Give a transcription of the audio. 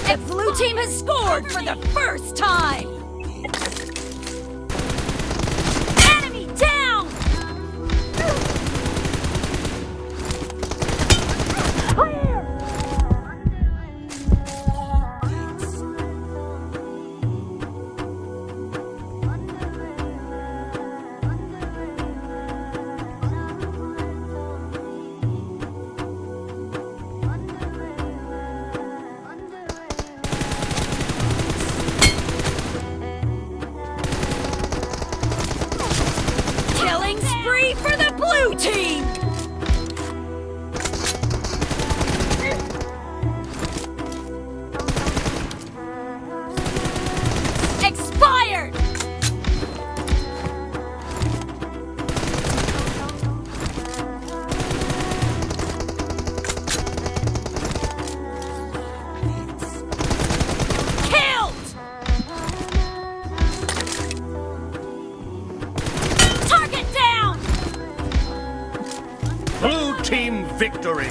The blue team has scored for the first time! Enemy down! Clear! Killing spree for the blue team! Expired! Killed! Target down! Blue team victory!